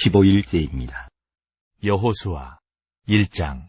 15일째입니다. 여호수아 1장.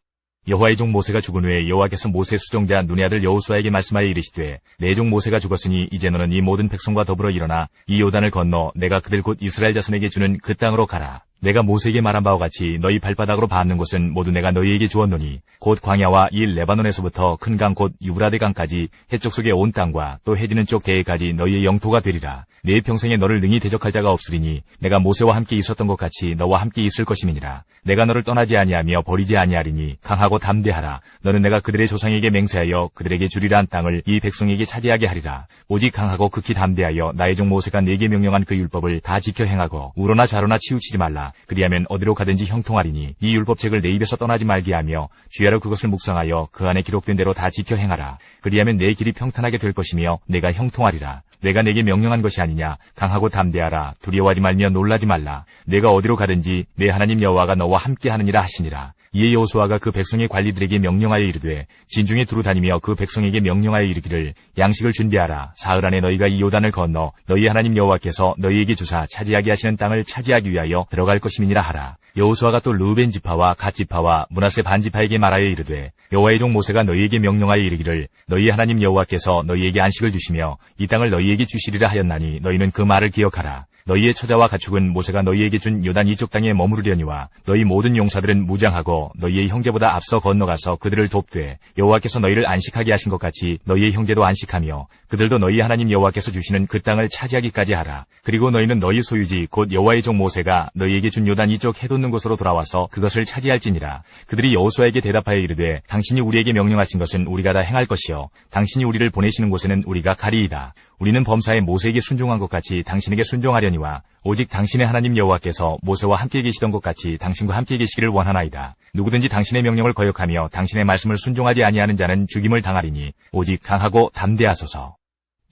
여호와의 종 모세가 죽은 후에 여호와께서 모세 수종자 눈의 아들 여호수아에게 말씀하여 이르시되 내 종 모세가 죽었으니 이제 너는 이 모든 백성과 더불어 일어나 이 요단을 건너 내가 그들 곧 이스라엘 자손에게 주는 그 땅으로 가라. 내가 모세에게 말한 바와 같이 너희 발바닥으로 밟는 곳은 모두 내가 너희에게 주었노니 곧 광야와 이 레바논에서부터 큰 강 곧 유브라데 강까지 해쪽 속의 온 땅과 또 해지는 쪽 대해까지 너희의 영토가 되리라. 내 평생에 너를 능히 대적할 자가 없으리니 내가 모세와 함께 있었던 것 같이 너와 함께 있을 것임이니라. 내가 너를 떠나지 아니하며 버리지 아니하리니 강하고 담대하라. 너는 내가 그들의 조상에게 맹세하여 그들에게 주리라 한 땅을 이 백성에게 차지하게 하리라. 오직 강하고 극히 담대하여 나의 종 모세가 네게 명령한 그 율법을 다 지켜 행하고 우로나 좌로나 치우치지 말라. 그리하면 어디로 가든지 형통하리니 이 율법책을 내 입에서 떠나지 말게 하며 주야로 그것을 묵상하여 그 안에 기록된 대로 다 지켜 행하라. 그리하면 내 길이 평탄하게 될 것이며 내가 형통하리라. 내가 내게 명령한 것이 아니냐. 강하고 담대하라. 두려워하지 말며 놀라지 말라. 내가 어디로 가든지 내 하나님 여호와가 너와 함께 하느니라 하시니라. 이에 여호수아가 그 백성의 관리들에게 명령하여 이르되 진중에 두루 다니며 그 백성에게 명령하여 이르기를 양식을 준비하라. 사흘 안에 너희가 이 요단을 건너 너희 하나님 여호와께서 너희에게 주사 차지하게 하시는 땅을 차지하기 위하여 들어갈 것임이니라 하라. 여호수아가 또 르우벤 지파와 갓 지파와 므낫세 반 지파에게 말하여 이르되 여호와의 종 모세가 너희에게 명령하여 이르기를 너희 하나님 여호와께서 너희에게 안식을 주시며 이 땅을 너희에게 주시리라 하였나니 너희는 그 말을 기억하라. 너희의 처자와 가축은 모세가 너희에게 준 요단 이쪽 땅에 머무르려니와 너희 모든 용사들은 무장하고 너희의 형제보다 앞서 건너가서 그들을 돕되 여호와께서 너희를 안식하게 하신 것 같이 너희의 형제도 안식하며 그들도 너희 하나님 여호와께서 주시는 그 땅을 차지하기까지 하라. 그리고 너희는 너희 소유지 곧 여호와의 종 모세가 너희에게 준 요단 이쪽 해돋는 곳으로 돌아와서 그것을 차지할지니라. 그들이 여호수아에게 대답하여 이르되 당신이 우리에게 명령하신 것은 우리가 다 행할 것이요 당신이 우리를 보내시는 곳에는 우리가 가리이다. 우리는 범사에 모세에게 순종한 것 같이 당신에게 순종하려니와 오직 당신의 하나님 여호와께서 모세와 함께 계시던 것 같이 당신과 함께 계시기를 원하나이다. 누구든지 당신의 명령을 거역하며 당신의 말씀을 순종하지 아니하는 자는 죽임을 당하리니 오직 강하고 담대하소서.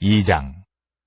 2장.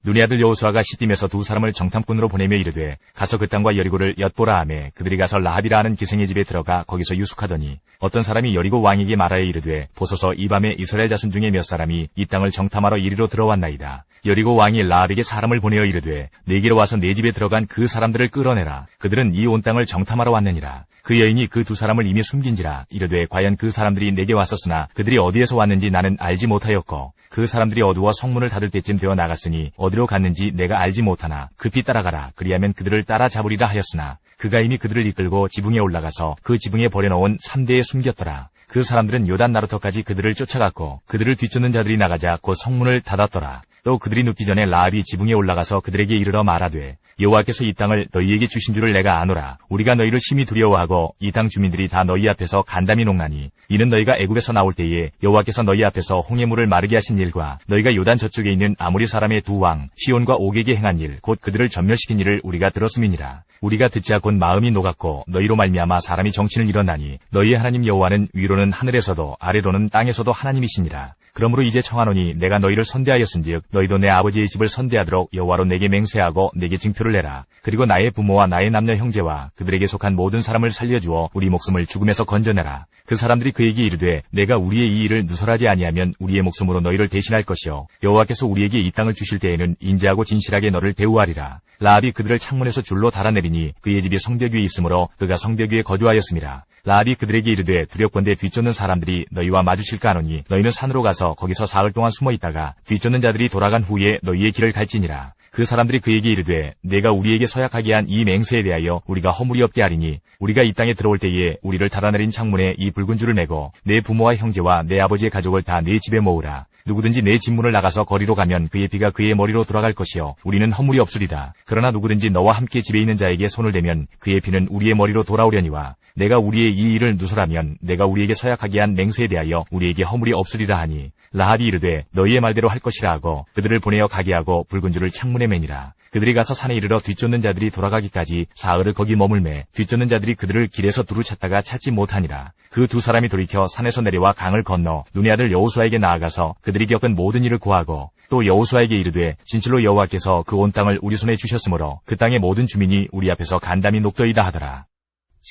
눈의 아들 여호수아가 시딤에서 두 사람을 정탐꾼으로 보내며 이르되 가서 그 땅과 여리고를 엿보라 하매 그들이 가서 라합이라 하는 기생의 집에 들어가 거기서 유숙하더니 어떤 사람이 여리고 왕에게 말하여 이르되 보소서 이 밤에 이스라엘 자손 중에 몇 사람이 이 땅을 정탐하러 이리로 들어왔나이다. 여리고 왕이 라합에게 사람을 보내어 이르되 내게로 와서 내 집에 들어간 그 사람들을 끌어내라. 그들은 이 온 땅을 정탐하러 왔느니라. 그 여인이 그 두 사람을 이미 숨긴지라. 이르되 과연 그 사람들이 내게 왔었으나 그들이 어디에서 왔는지 나는 알지 못하였고 그 사람들이 어두워 성문을 닫을 때쯤 되어 나갔으니 어디로 갔는지 내가 알지 못하나 급히 따라가라. 그리하면 그들을 따라잡으리라 하였으나 그가 이미 그들을 이끌고 지붕에 올라가서 그 지붕에 버려놓은 3대에 숨겼더라. 그 사람들은 요단 나루터까지 그들을 쫓아갔고 그들을 뒤쫓는 자들이 나가자 곧 성문을 닫았더라. 또 그들이 눕기 전에 라합이 지붕에 올라가서 그들에게 이르러 말하되 여호와께서 이 땅을 너희에게 주신 줄을 내가 아노라. 우리가 너희를 심히 두려워하고 이 땅 주민들이 다 너희 앞에서 간담이 녹나니 이는 너희가 애굽에서 나올 때에 여호와께서 너희 앞에서 홍해물을 마르게 하신 일과 너희가 요단 저쪽에 있는 아모리 사람의 두 왕 시온과 옥에게 행한 일 곧 그들을 전멸시킨 일을 우리가 들었음이니라. 우리가 듣자 곧 마음이 녹았고 너희로 말미암아 사람이 정신을 잃었나니 너희의 하나님 여호와는 위로는 하늘에서도 아래로는 땅에서도 하나님이시니라. 그러므로 이제 청하노니 내가 너희를 선대하였은즉 너희도 내 아버지의 집을 선대하도록 여호와로 내게 맹세하고 내게 징표를 내라. 그리고 나의 부모와 나의 남녀 형제와 그들에게 속한 모든 사람을 살려주어 우리 목숨을 죽음에서 건져내라. 그 사람들이 그에게 이르되 내가 우리의 이 일을 누설하지 아니하면 우리의 목숨으로 너희를 대신할 것이요 여호와께서 우리에게 이 땅을 주실 때에는 인자하고 진실하게 너를 대우하리라. 라합이 그들을 창문에서 줄로 달아내리니 그의 집이 성벽 위에 있으므로 그가 성벽 위에 거주하였음이라. 라합이 그들에게 이르되 두렵건대 뒤쫓는 사람들이 너희와 마주칠까 하노니 너희는 산으로 가서 거기서 사흘 동안 숨어 있다가 뒤쫓는 자들이 돌아간 후에 너희의 길을 갈지니라. 그 사람들이 그에게 이르되 내가 우리에게 서약하게 한 이 맹세에 대하여 우리가 허물이 없게 하리니 우리가 이 땅에 들어올 때에 우리를 달아내린 창문에 이 붉은 줄을 매고 내 부모와 형제와 내 아버지의 가족을 다 내 집에 모으라. 누구든지 내 집문을 나가서 거리로 가면 그의 피가 그의 머리로 돌아갈 것이요 우리는 허물이 없으리라. 그러나 누구든지 너와 함께 집에 있는 자에게 손을 대면 그의 피는 우리의 머리로 돌아오려니와 내가 우리의 이 일을 누설하면 내가 우리에게 서약하게 한 맹세에 대하여 우리에게 허물이 없으리라 하니 라합이 이르되 너희의 말대로 할 것이라 하고 그들을 보내어 가게 하고 붉은 줄을 창문에 매니라. 그들이 가서 산에 이르러 뒤쫓는 자들이 돌아가기까지 사흘을 거기 머물매 뒤쫓는 자들이 그들을 길에서 두루 찾다가 찾지 못하니라. 그 두 사람이 돌이켜 산에서 내려와 강을 건너 눈의 아들 여호수아에게 나아가서 그들이 겪은 모든 일을 고하고 또 여호수아에게 이르되 진실로 여호와께서 그 온 땅을 우리 손에 주셨으므로 그 땅의 모든 주민이 우리 앞에서 간담이 녹더이다 하더라.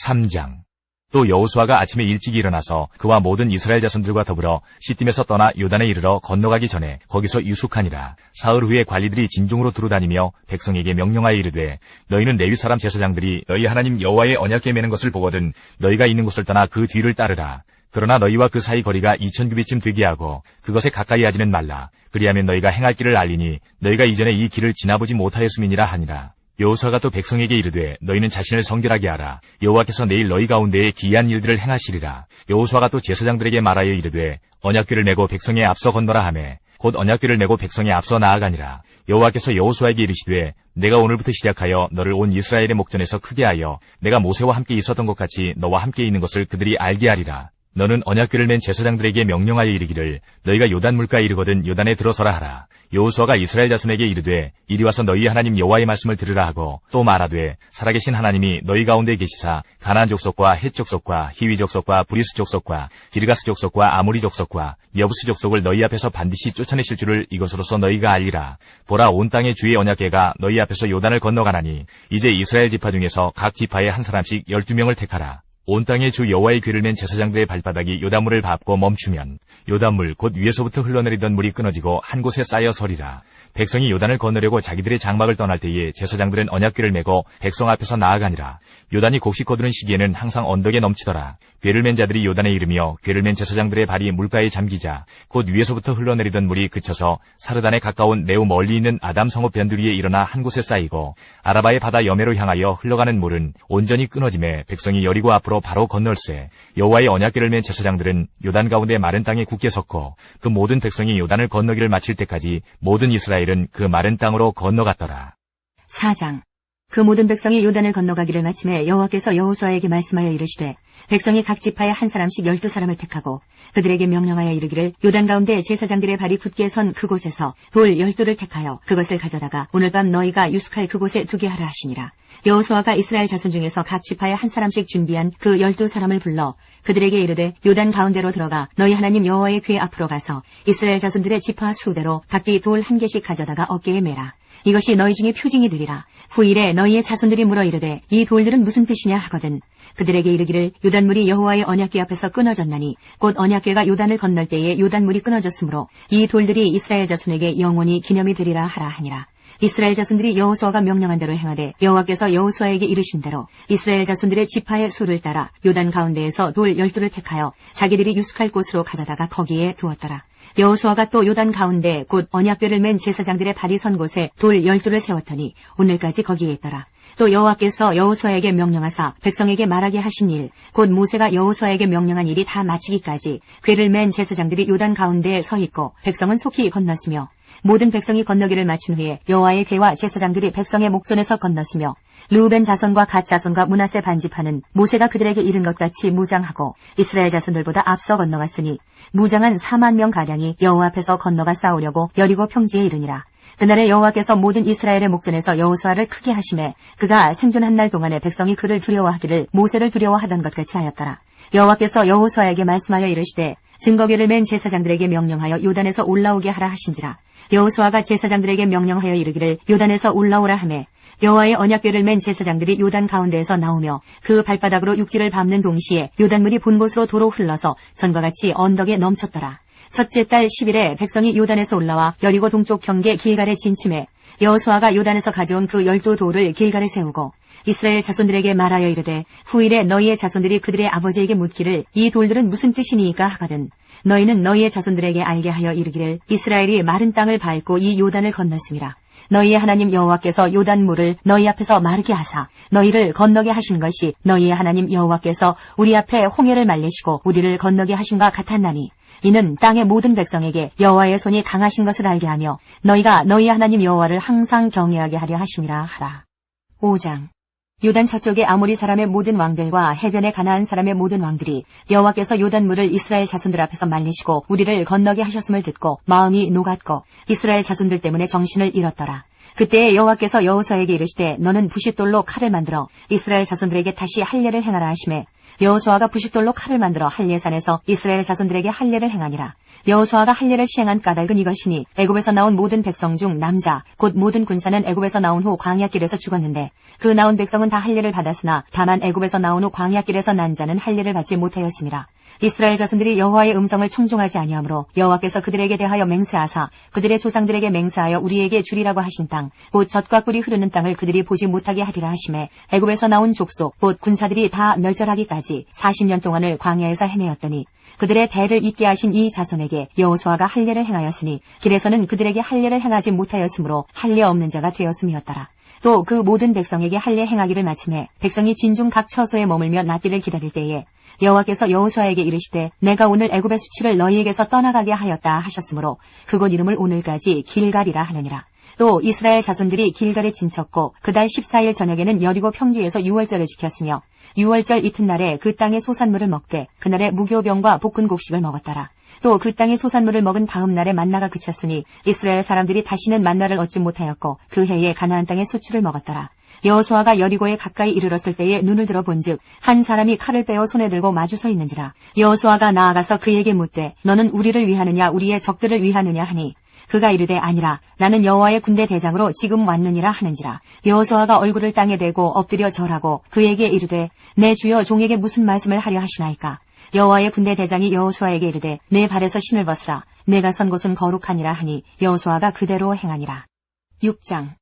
3장. 또 여호수아가 아침에 일찍 일어나서 그와 모든 이스라엘 자손들과 더불어 시딤에서 떠나 요단에 이르러 건너가기 전에 거기서 유숙하니라. 사흘 후에 관리들이 진중으로 두루다니며 백성에게 명령하여 이르되 너희는 레위 사람 제사장들이 너희 하나님 여호와의 언약궤 매는 것을 보거든 너희가 있는 곳을 떠나 그 뒤를 따르라. 그러나 너희와 그 사이 거리가 2000규빗쯤 되게 하고 그것에 가까이 하지는 말라. 그리하면 너희가 행할 길을 알리니 너희가 이전에 이 길을 지나보지 못하였음이니라 하니라. 여호수아가 또 백성에게 이르되 너희는 자신을 성결하게 하라. 여호와께서 내일 너희 가운데에 기이한 일들을 행하시리라. 여호수아가 또 제사장들에게 말하여 이르되 언약궤를 메고 백성에 앞서 건너라 하매 곧 언약궤를 메고 백성에 앞서 나아가니라. 여호와께서 여호수아에게 이르시되 내가 오늘부터 시작하여 너를 온 이스라엘의 목전에서 크게 하여 내가 모세와 함께 있었던 것 같이 너와 함께 있는 것을 그들이 알게 하리라. 너는 언약궤를 맨 제사장들에게 명령하여 이르기를 너희가 요단 물가에 이르거든 요단에 들어서라 하라. 여호수아가 이스라엘 자손에게 이르되 이리 와서 너희 하나님 여호와의 말씀을 들으라 하고 또 말하되 살아계신 하나님이 너희 가운데 계시사 가나안 족속과 헷 족속과 히위 족속과 브리스 족속과 기르가스 족속과 아모리 족속과 여부스 족속을 너희 앞에서 반드시 쫓아내실 줄을 이것으로서 너희가 알리라. 보라 온 땅의 주의 언약궤가 너희 앞에서 요단을 건너가나니 이제 이스라엘 지파 중에서 각 지파에 한 사람씩 12명을 택하라. 온 땅의 주 여호와의 궤를 맨 제사장들의 발바닥이 요단물을 밟고 멈추면 요단물 곧 위에서부터 흘러내리던 물이 끊어지고 한 곳에 쌓여 서리라. 백성이 요단을 건너려고 자기들의 장막을 떠날 때에 제사장들은 언약궤를 메고 백성 앞에서 나아가니라. 요단이 곡식 거두는 시기에는 항상 언덕에 넘치더라. 궤를 맨 자들이 요단에 이르며 궤를 맨 제사장들의 발이 물가에 잠기자 곧 위에서부터 흘러내리던 물이 그쳐서 사르단에 가까운 매우 멀리 있는 아담 성읍 변두리에 일어나 한 곳에 쌓이고 아라바의 바다 여매로 향하여 흘러가는 물은 온전히 끊어짐에 백성이 여리고 앞으로 바로 건널세. 여호와의 언약궤를 맨 제사장들은 요단 가운데 마른 땅에 굳게 섰고 그 모든 백성이 요단을 건너기를 마칠 때까지 모든 이스라엘은 그 마른 땅으로 건너갔더라. 4장. 그 모든 백성이 요단을 건너가기를 마침에 여호와께서 여호수아에게 말씀하여 이르시되 백성이 각 지파에 한 사람씩 12사람을 택하고 그들에게 명령하여 이르기를 요단 가운데 제사장들의 발이 굳게 선 그곳에서 돌 12를 택하여 그것을 가져다가 오늘 밤 너희가 유숙할 그곳에 두게 하라 하시니라. 여호수아가 이스라엘 자손 중에서 각 지파에 한 사람씩 준비한 그 12사람을 불러 그들에게 이르되 요단 가운데로 들어가 너희 하나님 여호와의 궤 앞으로 가서 이스라엘 자손들의 지파 수대로 각기 돌 한 개씩 가져다가 어깨에 매라. 이것이 너희 중에 표징이 되리라. 후일에 너희의 자손들이 물어 이르되 이 돌들은 무슨 뜻이냐 하거든 그들에게 이르기를 요단물이 여호와의 언약궤 앞에서 끊어졌나니 곧 언약궤가 요단을 건널 때에 요단물이 끊어졌으므로 이 돌들이 이스라엘 자손에게 영원히 기념이 되리라 하라 하니라. 이스라엘 자손들이 여호수아가 명령한 대로 행하되 여호와께서 여호수아에게 이르신 대로 이스라엘 자손들의 지파의 수를 따라 요단 가운데에서 돌 12를 택하여 자기들이 유숙할 곳으로 가져다가 거기에 두었더라. 여호수아가 또 요단 가운데 곧 언약궤를 맨 제사장들의 발이 선 곳에 돌 12를 세웠더니 오늘까지 거기에 있더라. 또 여호와께서 여호수아에게 명령하사 백성에게 말하게 하신 일 곧 모세가 여호수아에게 명령한 일이 다 마치기까지 궤를 맨 제사장들이 요단 가운데에 서 있고 백성은 속히 건넜으며 모든 백성이 건너기를 마친 후에 여호와의 궤와 제사장들이 백성의 목전에서 건넜으며 르우벤 자손과 갓 자손과 므낫세 반지파는 모세가 그들에게 이른 것 같이 무장하고 이스라엘 자손들보다 앞서 건너갔으니 무장한 4만 명 가량이 여호와 앞에서 건너가 싸우려고 여리고 평지에 이르니라. 그날에 여호와께서 모든 이스라엘의 목전에서 여호수아를 크게 하심에 그가 생존한 날 동안에 백성이 그를 두려워하기를 모세를 두려워하던 것 같이 하였더라. 여호와께서 여호수아에게 말씀하여 이르시되 증거궤를 맨 제사장들에게 명령하여 요단에서 올라오게 하라 하신지라. 여호수아가 제사장들에게 명령하여 이르기를 요단에서 올라오라 하매 여호와의 언약궤를 맨 제사장들이 요단 가운데에서 나오며 그 발바닥으로 육지를 밟는 동시에 요단물이 본 곳으로 도로 흘러서 전과 같이 언덕에 넘쳤더라. 첫째 달 10일에 백성이 요단에서 올라와 여리고 동쪽 경계 길갈에 진침해 여호수아가 요단에서 가져온 그 12돌을 길갈에 세우고 이스라엘 자손들에게 말하여 이르되 후일에 너희의 자손들이 그들의 아버지에게 묻기를 이 돌들은 무슨 뜻이니까 하거든 너희는 너희의 자손들에게 알게 하여 이르기를 이스라엘이 마른 땅을 밟고 이 요단을 건넜음이라. 너희의 하나님 여호와께서 요단물을 너희 앞에서 마르게 하사 너희를 건너게 하신 것이 너희의 하나님 여호와께서 우리 앞에 홍해를 말리시고 우리를 건너게 하신과 같았나니 이는 땅의 모든 백성에게 여호와의 손이 강하신 것을 알게 하며 너희가 너희 하나님 여호와를 항상 경외하게 하려 하심이라 하라. 5장. 요단 서쪽의 아모리 사람의 모든 왕들과 해변의 가나안 사람의 모든 왕들이 여호와께서 요단물을 이스라엘 자손들 앞에서 말리시고 우리를 건너게 하셨음을 듣고 마음이 녹았고 이스라엘 자손들 때문에 정신을 잃었더라. 그때 여호와께서 여호수아에게 이르시되 너는 부싯돌로 칼을 만들어 이스라엘 자손들에게 다시 할례를 행하라 하시매 여호수아가 부싯돌로 칼을 만들어 할례산에서 이스라엘 자손들에게 할례를 행하니라. 여호수아가 할례를 시행한 까닭은 이것이니 애굽에서 나온 모든 백성 중 남자 곧 모든 군사는 애굽에서 나온 후 광야길에서 죽었는데 그 나온 백성은 다 할례를 받았으나 다만 애굽에서 나온 후 광야길에서 난 자는 할례를 받지 못하였습니다. 이스라엘 자손들이 여호와의 음성을 청종하지 아니하므로 여호와께서 그들에게 대하여 맹세하사 그들의 조상들에게 맹세하여 우리에게 주리라고 하신 땅 곧 젖과 꿀이 흐르는 땅을 그들이 보지 못하게 하리라 하시매 애굽에서 나온 족속 곧 군사들이 다 멸절하기까지 40년 동안을 광야에서 헤매었더니 그들의 대를 잇게 하신 이 자손에게 여호수아가 할례를 행하였으니 길에서는 그들에게 할례를 행하지 못하였으므로 할례 없는 자가 되었음이었더라. 또 그 모든 백성에게 할례 행하기를 마침에 백성이 진중 각 처소에 머물며 낫기를 기다릴 때에 여호와께서 여호수아에게 이르시되 내가 오늘 애굽의 수치를 너희에게서 떠나가게 하였다 하셨으므로 그곳 이름을 오늘까지 길갈이라 하느니라. 또 이스라엘 자손들이 길갈에 진쳤고 그달 14일 저녁에는 여리고 평지에서 유월절을 지켰으며 유월절 이튿날에 그 땅의 소산물을 먹되 그날에 무교병과 볶은 곡식을 먹었더라. 또 그 땅의 소산물을 먹은 다음 날에 만나가 그쳤으니 이스라엘 사람들이 다시는 만나를 얻지 못하였고 그 해에 가나안 땅의 소출을 먹었더라. 여호수아가 여리고에 가까이 이르렀을 때에 눈을 들어 본즉 한 사람이 칼을 빼어 손에 들고 마주 서 있는지라. 여호수아가 나아가서 그에게 묻되 너는 우리를 위하느냐 우리의 적들을 위하느냐 하니 그가 이르되 아니라 나는 여호와의 군대 대장으로 지금 왔느니라 하는지라. 여호수아가 얼굴을 땅에 대고 엎드려 절하고 그에게 이르되 내 주여 종에게 무슨 말씀을 하려 하시나이까. 여호와의 군대 대장이 여호수아에게 이르되 내 발에서 신을 벗으라. 내가 선 곳은 거룩하니라 하니 여호수아가 그대로 행하니라. 6장.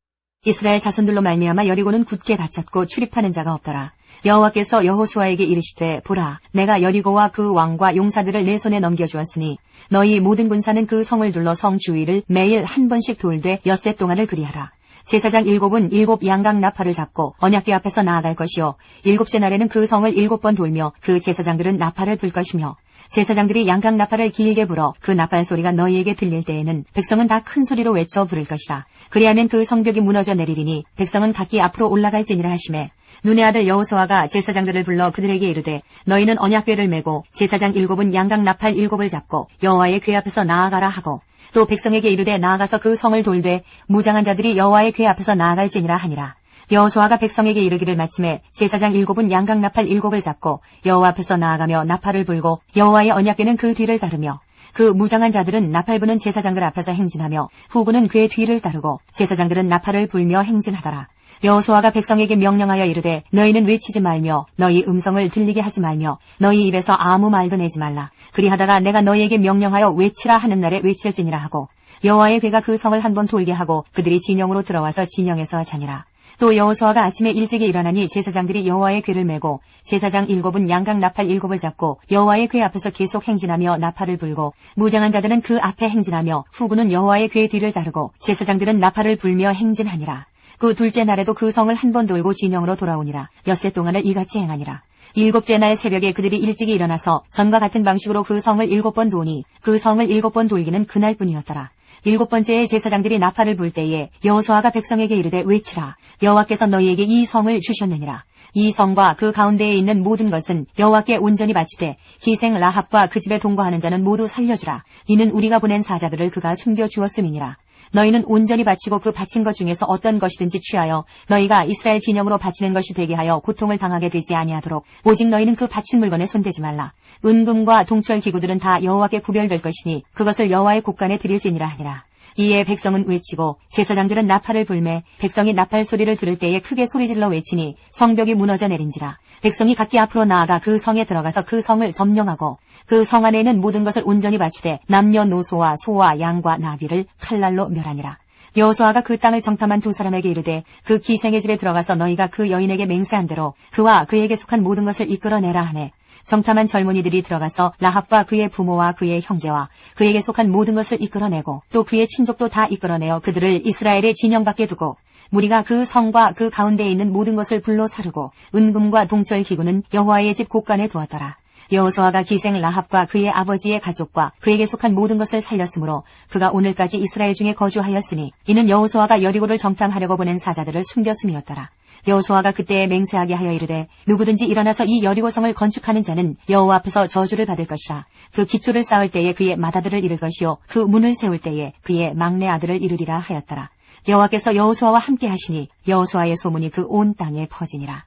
이스라엘 자손들로 말미암아 여리고는 굳게 닫혔고 출입하는 자가 없더라. 여호와께서 여호수아에게 이르시되 보라 내가 여리고와 그 왕과 용사들을 내 손에 넘겨주었으니 너희 모든 군사는 그 성을 둘러 성 주위를 매일 한 번씩 돌되 엿새 동안을 그리하라. 제사장 7은 7 양각 나팔을 잡고 언약궤 앞에서 나아갈 것이요 7째 날에는 그 성을 7번 돌며 그 제사장들은 나팔을 불 것이며 제사장들이 양각 나팔을 길게 불어 그 나팔 소리가 너희에게 들릴 때에는 백성은 다 큰 소리로 외쳐 부를 것이라. 그리하면 그 성벽이 무너져 내리리니 백성은 각기 앞으로 올라갈지니라 하시매 눈의 아들 여호수아가 제사장들을 불러 그들에게 이르되 너희는 언약궤를 메고 제사장 7은 양각 나팔 7을 잡고 여호와의 궤 앞에서 나아가라 하고 또 백성에게 이르되 나아가서 그 성을 돌되 무장한 자들이 여호와의 궤 앞에서 나아갈지니라 하니라. 여호수아가 백성에게 이르기를 마침에 제사장 7은 양각 나팔 7을 잡고 여호와 앞에서 나아가며 나팔을 불고 여호와의 언약궤는 그 뒤를 따르며 그 무장한 자들은 나팔 부는 제사장들 앞에서 행진하며 후군은 궤 뒤를 따르고 제사장들은 나팔을 불며 행진하더라. 여호수아가 백성에게 명령하여 이르되 너희는 외치지 말며 너희 음성을 들리게 하지 말며 너희 입에서 아무 말도 내지 말라. 그리하다가 내가 너희에게 명령하여 외치라 하는 날에 외칠지니라 하고 여호와의 궤가 그 성을 한 번 돌게 하고 그들이 진영으로 들어와서 진영에서 자니라. 또 여호수아가 아침에 일찍이 일어나니 제사장들이 여호와의 궤를 메고 제사장 7은 양각 나팔 7을 잡고 여호와의 궤 앞에서 계속 행진하며 나팔을 불고 무장한 자들은 그 앞에 행진하며 후군은 여호와의 궤 뒤를 따르고 제사장들은 나팔을 불며 행진하니라. 그 둘째 날에도 그 성을 한 번 돌고 진영으로 돌아오니라. 엿새 동안을 이같이 행하니라. 7째 날 새벽에 그들이 일찍이 일어나서 전과 같은 방식으로 그 성을 7번 도니 그 성을 7번 돌기는 그날뿐이었더라. 7번째에 제사장들이 나팔을 불 때에 여호수아가 백성에게 이르되 외치라. 여호와께서 너희에게 이 성을 주셨느니라. 이 성과 그 가운데에 있는 모든 것은 여호와께 온전히 바치되 희생 라합과 그 집에 동거하는 자는 모두 살려주라. 이는 우리가 보낸 사자들을 그가 숨겨주었음이니라. 너희는 온전히 바치고 그 바친 것 중에서 어떤 것이든지 취하여 너희가 이스라엘 진영으로 바치는 것이 되게 하여 고통을 당하게 되지 아니하도록 오직 너희는 그 바친 물건에 손대지 말라. 은금과 동철 기구들은 다 여호와께 구별될 것이니 그것을 여호와의 곳간에 드릴지니라 하니라. 이에 백성은 외치고 제사장들은 나팔을 불매 백성이 나팔 소리를 들을 때에 크게 소리질러 외치니 성벽이 무너져 내린지라. 백성이 각기 앞으로 나아가 그 성에 들어가서 그 성을 점령하고 그 성 안에 있는 모든 것을 온전히 바치되 남녀노소와 소와 양과 나귀를 칼날로 멸하니라. 여호수아가 그 땅을 정탐한 2 사람에게 이르되 그 기생의 집에 들어가서 너희가 그 여인에게 맹세한 대로 그와 그에게 속한 모든 것을 이끌어내라 하매 정탐한 젊은이들이 들어가서 라합과 그의 부모와 그의 형제와 그에게 속한 모든 것을 이끌어내고 또 그의 친족도 다 이끌어내어 그들을 이스라엘의 진영 밖에 두고 무리가 그 성과 그 가운데에 있는 모든 것을 불로 사르고 은금과 동철 기구는 여호와의 집 곳간에 두었더라. 여호수아가 기생 라합과 그의 아버지의 가족과 그에게 속한 모든 것을 살렸으므로 그가 오늘까지 이스라엘 중에 거주하였으니 이는 여호수아가 여리고를 정탐하려고 보낸 사자들을 숨겼음이었더라. 여호수아가 그때에 맹세하게 하여 이르되 누구든지 일어나서 이 여리고성을 건축하는 자는 여호와 앞에서 저주를 받을 것이라. 그 기초를 쌓을 때에 그의 맏아들을 이룰 것이요 그 문을 세울 때에 그의 막내 아들을 이루리라 하였더라. 여호와께서 여호수아와 함께 하시니 여호수아의 소문이 그 온 땅에 퍼지니라.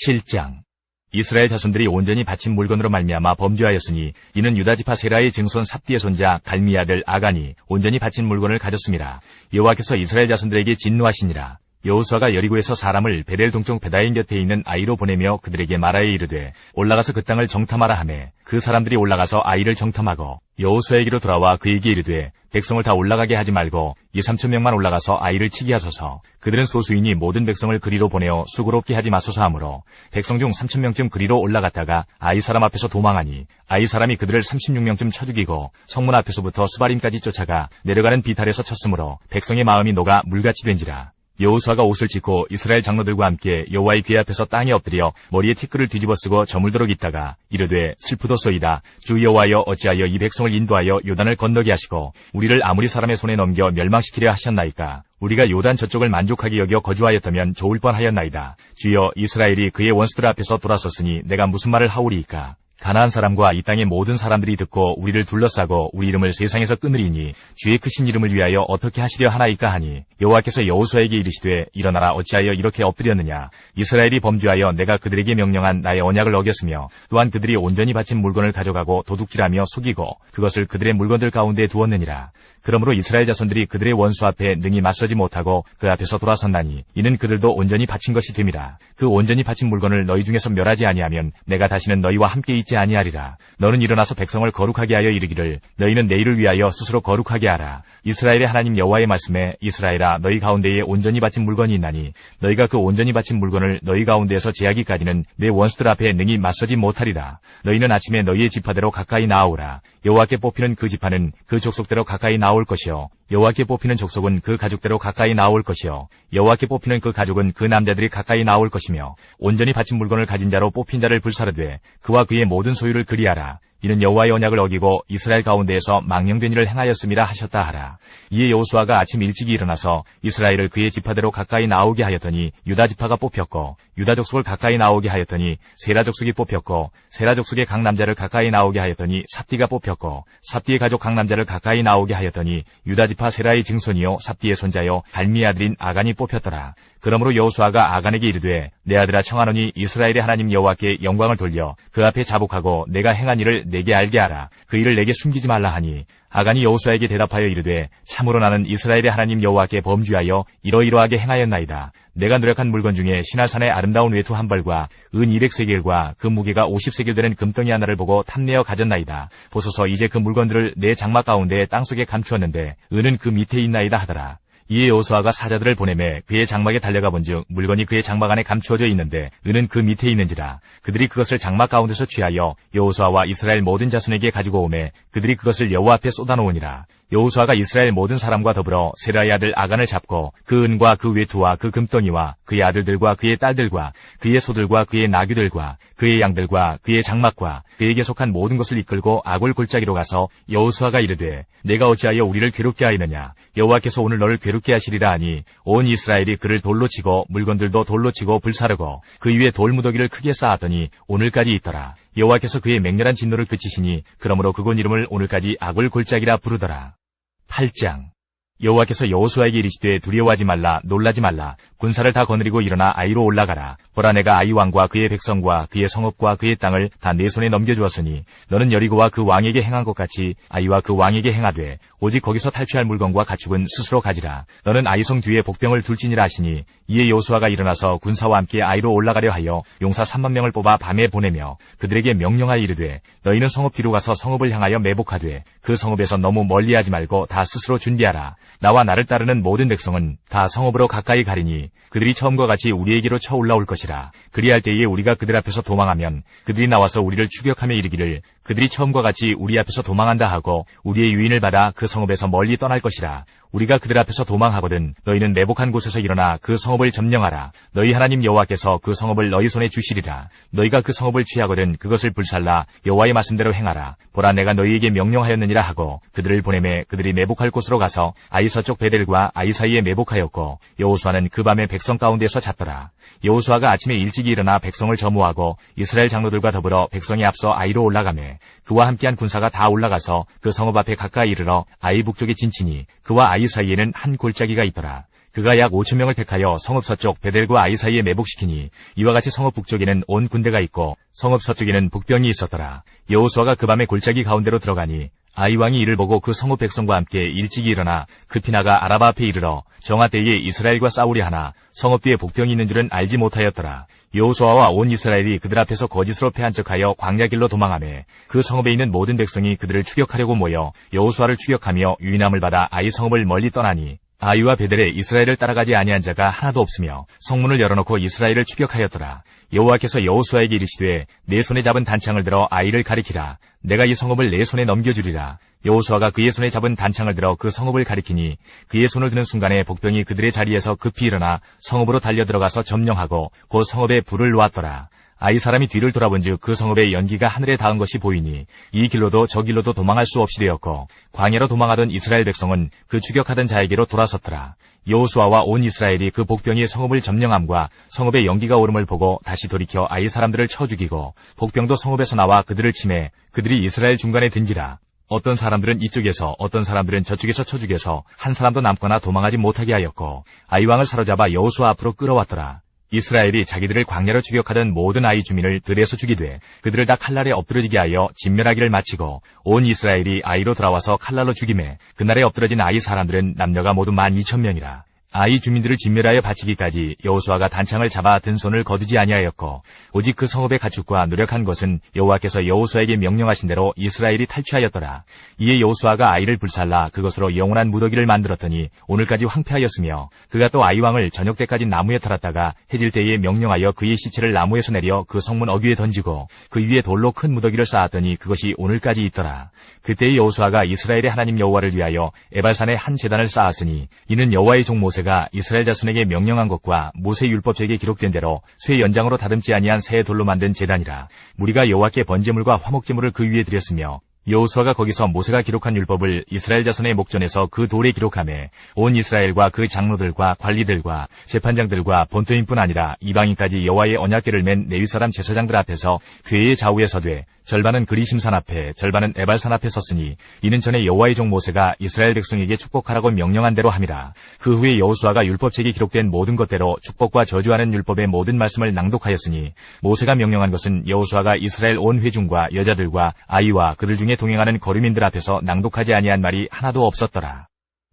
7장. 이스라엘 자손들이 온전히 바친 물건으로 말미암아 범죄하였으니 이는 유다지파 세라의 증손 삽디의 손자 갈미의 아들 아간이 온전히 바친 물건을 가졌습니다. 여호와께서 이스라엘 자손들에게 진노하시니라. 여호수아가 여리고에서 사람을 베델 동쪽 베다인 곁에 있는 아이로 보내며 그들에게 말하여 이르되 올라가서 그 땅을 정탐하라 하매 그 사람들이 올라가서 아이를 정탐하고 여호수아에게로 돌아와 그에게 이르되 백성을 다 올라가게 하지 말고 2-3천 명만 올라가서 아이를 치게 하소서. 그들은 소수이니 모든 백성을 그리로 보내어 수고롭게 하지 마소서 하므로 백성 중 3,000명쯤 그리로 올라갔다가 아이 사람 앞에서 도망하니 아이 사람이 그들을 36명쯤 쳐 죽이고 성문 앞에서부터 스바림까지 쫓아가 내려가는 비탈에서 쳤으므로 백성의 마음이 녹아 물같이 된지라. 여호수아가 옷을 찢고 이스라엘 장로들과 함께 여호와의 궤 앞에서 땅에 엎드려 머리에 티끌을 뒤집어 쓰고 저물도록 있다가 이르되 슬프도소이다. 주 여호와여 어찌하여 이 백성을 인도하여 요단을 건너게 하시고 우리를 아무리 사람의 손에 넘겨 멸망시키려 하셨나이까. 우리가 요단 저쪽을 만족하게 여겨 거주하였다면 좋을 뻔하였나이다. 주여 이스라엘이 그의 원수들 앞에서 돌아섰으니 내가 무슨 말을 하오리이까. 가나안 사람과 이 땅의 모든 사람들이 듣고 우리를 둘러싸고 우리 이름을 세상에서 끊으리니 주의 크신 이름을 위하여 어떻게 하시려 하나이까 하니 여호와께서 여호수아에게 이르시되 일어나라 어찌하여 이렇게 엎드렸느냐. 이스라엘이 범죄하여 내가 그들에게 명령한 나의 언약을 어겼으며 또한 그들이 온전히 바친 물건을 가져가고 도둑질하며 속이고 그것을 그들의 물건들 가운데 두었느니라. 그러므로 이스라엘 자손들이 그들의 원수 앞에 능히 맞서지 못하고 그 앞에서 돌아섰나니 이는 그들도 온전히 바친 것이 됨이라. 그 온전히 바친 물건을 너희 중에서 멸하지 아니하면 내가 다시는 너희와 함께 있지 아니하리라. 너는 일어나서 백성을 거룩하게 하여 이르기를 너희는 내일을 위하여 스스로 거룩하게 하라. 이스라엘의 하나님 여호와의 말씀에 이스라엘아 너희 가운데에 온전히 바친 물건이 있나니 너희가 그 온전히 바친 물건을 너희 가운데에서 제하기까지는 내 원수들 앞에 능히 맞서지 못하리라. 너희는 아침에 너희의 지파대로 가까이 나아오라. 여호와께 뽑히는 그 지파는 그 족속대로 가까이 나올 것이요 여호와께 뽑히는 족속은 그 가족대로 가까이 나올 것이요 여호와께 뽑히는 그 가족은 그 남자들이 가까이 나올 것이며 온전히 바친 물건을 가진 자로 뽑힌 자를 불사르되 그와 그의 모든 소유를 그리하라. 이는 여호와의 언약을 어기고 이스라엘 가운데에서 망령된 일을 행하였음이라 하셨다 하라. 이에 여호수아가 아침 일찍이 일어나서 이스라엘을 그의 지파대로 가까이 나오게 하였더니 유다 지파가 뽑혔고 유다 족속을 가까이 나오게 하였더니 세라 족속이 뽑혔고 세라 족속의 각 남자를 가까이 나오게 하였더니 삽디가 뽑혔고 삽디의 가족 각 남자를 가까이 나오게 하였더니 유다 지파 세라의 증손이요 삽디의 손자요 갈미의 아들인 아간이 뽑혔더라. 그러므로 여호수아가 아간에게 이르되 내 아들아 청하노니 이스라엘의 하나님 여호와께 영광을 돌려 그 앞에 자복하고 내가 행한 일을 내게 알게 하라. 그 일을 내게 숨기지 말라 하니 아간이 여호수아에게 대답하여 이르되 참으로 나는 이스라엘의 하나님 여호와께 범죄하여 이러이러하게 행하였나이다. 내가 노력한 물건 중에 시날산의 아름다운 외투 한 벌과 은 200세겔과 그 무게가 50세겔 되는 금덩이 하나를 보고 탐내어 가졌나이다. 보소서 이제 그 물건들을 내 장막 가운데 땅속에 감추었는데 은은 그 밑에 있나이다 하더라. 이에 여호수아가 사자들을 보내매 그의 장막에 달려가 본즉 물건이 그의 장막 안에 감추어져 있는데 은은 그 밑에 있는지라. 그들이 그것을 장막 가운데서 취하여 여호수아와 이스라엘 모든 자손에게 가지고 오매 그들이 그것을 여호와 앞에 쏟아놓으니라. 여호수아가 이스라엘 모든 사람과 더불어 세라의 아들 아간을 잡고 그 은과 그 외투와 그 금덩이와 그의 아들들과 그의 딸들과 그의 소들과 그의 나귀들과 그의 양들과 그의 장막과 그에게 속한 모든 것을 이끌고 아골 골짜기로 가서 여호수아가 이르되 내가 어찌하여 우리를 괴롭게 하였느냐. 여호와께서 오늘 너를 괴롭게 하시리라 하니 온 이스라엘이 그를 돌로 치고 물건들도 돌로 치고 불사르고 그 위에 돌무더기를 크게 쌓았더니 오늘까지 있더라. 여호와께서 그의 맹렬한 진노를 그치시니 그러므로 그곳 이름을 오늘까지 아골 골짜기라 부르더라. 8장 여호와께서 여호수아에게 이르시되 두려워하지 말라 놀라지 말라 군사를 다 거느리고 일어나 아이로 올라가라. 보라 내가 아이 왕과 그의 백성과 그의 성읍과 그의 땅을 다 내 손에 넘겨주었으니 너는 여리고와 그 왕에게 행한 것 같이 아이와 그 왕에게 행하되 오직 거기서 탈취할 물건과 가축은 스스로 가지라. 너는 아이성 뒤에 복병을 둘지니라 하시니 이에 여호수아가 일어나서 군사와 함께 아이로 올라가려 하여 용사 3만 명을 뽑아 밤에 보내며 그들에게 명령하여 이르되 너희는 성읍 뒤로 가서 성읍을 향하여 매복하되 그 성읍에서 너무 멀리하지 말고 다 스스로 준비하라. 나와 나를 따르는 모든 백성은 다 성읍으로 가까이 가리니 그들이 처음과 같이 우리에게로 쳐 올라올 것이라. 그리할 때에 우리가 그들 앞에서 도망하면 그들이 나와서 우리를 추격하며 이르기를 그들이 처음과 같이 우리 앞에서 도망한다 하고 우리의 유인을 받아 그 성읍에서 멀리 떠날 것이라. 우리가 그들 앞에서 도망하거든 너희는 매복한 곳에서 일어나 그 성읍을 점령하라. 너희 하나님 여호와께서 그 성읍을 너희 손에 주시리라. 너희가 그 성읍을 취하거든 그것을 불살라 여호와의 말씀대로 행하라. 보라 내가 너희에게 명령하였느니라 하고 그들을 보내매 그들이 매복할 곳으로 가서 아이 서쪽 베델과 아이 사이에 매복하였고 여호수아는 그 밤에 백성 가운데서 잤더라. 여호수아가 아침에 일찍이 일어나 백성을 점호하고 이스라엘 장로들과 더불어 백성이 앞서 아이로 올라가매 그와 함께한 군사가 다 올라가서 그 성읍 앞에 가까이 이르러 아이 북쪽에 진치니 그와 아이 사이에는 한 골짜기가 있더라. 그가 약 5,000명을 택하여 성읍 서쪽 베델과 아이 사이에 매복시키니 이와 같이 성읍 북쪽에는 온 군대가 있고 성읍 서쪽에는 북병이 있었더라. 여호수아가 그 밤에 골짜기 가운데로 들어가니 아이 왕이 이를 보고 그 성읍 백성과 함께 일찍이 일어나 급히 나가 아라바 앞에 이르러 정하 때에 이스라엘과 싸우리 하나 성읍 뒤에 복병이 있는 줄은 알지 못하였더라. 여호수아와 온 이스라엘이 그들 앞에서 거짓으로 패한 척하여 광야 길로 도망하매 그 성읍에 있는 모든 백성이 그들을 추격하려고 모여 여호수아를 추격하며 유인함을 받아 아이 성읍을 멀리 떠나니 아이와 베델에 이스라엘을 따라가지 아니한 자가 하나도 없으며 성문을 열어놓고 이스라엘을 추격하였더라. 여호와께서 여호수아에게 이르시되 내 손에 잡은 단창을 들어 아이를 가리키라. 내가 이 성읍을 내 손에 넘겨주리라. 여호수아가 그의 손에 잡은 단창을 들어 그 성읍을 가리키니 그의 손을 드는 순간에 복병이 그들의 자리에서 급히 일어나 성읍으로 달려 들어가서 점령하고 곧 성읍에 불을 놓았더라. 아이 사람이 뒤를 돌아본즉 그 성읍의 연기가 하늘에 닿은 것이 보이니 이 길로도 저 길로도 도망할 수 없이 되었고 광야로 도망하던 이스라엘 백성은 그 추격하던 자에게로 돌아섰더라. 여호수아와 온 이스라엘이 그 복병이 성읍을 점령함과 성읍의 연기가 오름을 보고 다시 돌이켜 아이 사람들을 쳐 죽이고 복병도 성읍에서 나와 그들을 치매 그들이 이스라엘 중간에 든지라. 어떤 사람들은 이쪽에서 어떤 사람들은 저쪽에서 쳐 죽여서 한 사람도 남거나 도망하지 못하게 하였고 아이 왕을 사로잡아 여호수아 앞으로 끌어왔더라. 이스라엘이 자기들을 광야로 추격하던 모든 아이 주민을 들에서 죽이되 그들을 다 칼날에 엎드러지게 하여 진멸하기를 마치고 온 이스라엘이 아이로 돌아와서 칼날로 죽이매 그날에 엎드러진 아이 사람들은 남녀가 모두 12,000명이라. 아이 주민들을 진멸하여 바치기까지 여호수아가 단창을 잡아 든 손을 거두지 아니하였고 오직 그 성읍의 가축과 노력한 것은 여호와께서 여호수아에게 명령하신 대로 이스라엘이 탈취하였더라. 이에 여호수아가 아이를 불살라 그것으로 영원한 무더기를 만들었더니 오늘까지 황폐하였으며 그가 또 아이 왕을 저녁 때까지 나무에 달았다가 해질 때에 명령하여 그의 시체를 나무에서 내려 그 성문 어귀에 던지고 그 위에 돌로 큰 무더기를 쌓았더니 그것이 오늘까지 있더라. 그때의 여호수아가 이스라엘의 하나님 여호와를 위하여 에발산에 한 제단을 쌓았으니 이는 여호와의 종 모세가 이스라엘 자손에게 명령한 것과 모세 율법책에 기록된 대로 쇠 연장으로 다듬지 아니한 새 돌로 만든 제단이라. 무리가 여호와께 번제물과 화목제물을 그 위에 드렸으며 여호수아가 거기서 모세가 기록한 율법을 이스라엘 자손의 목전에서 그 돌에 기록하매 온 이스라엘과 그 장로들과 관리들과 재판장들과 본토인뿐 아니라 이방인까지 여호와의 언약궤를 맨 레위 사람 제사장들 앞에서 궤의 좌우에 서되 절반은 그리심산 앞에 절반은 에발산 앞에 섰으니 이는 전에 여호와의 종 모세가 이스라엘 백성에게 축복하라고 명령한 대로 함이라. 그 후에 여호수아가 율법책에 기록된 모든 것대로 축복과 저주하는 율법의 모든 말씀을 낭독하였으니 모세가 명령한 것은 여호수아가 이스라엘 온 회중과 여자들과 아이와 그들 중에 동행하는 거류민들 앞에서 낭독하지 아니한 말이 하나도 없었더라.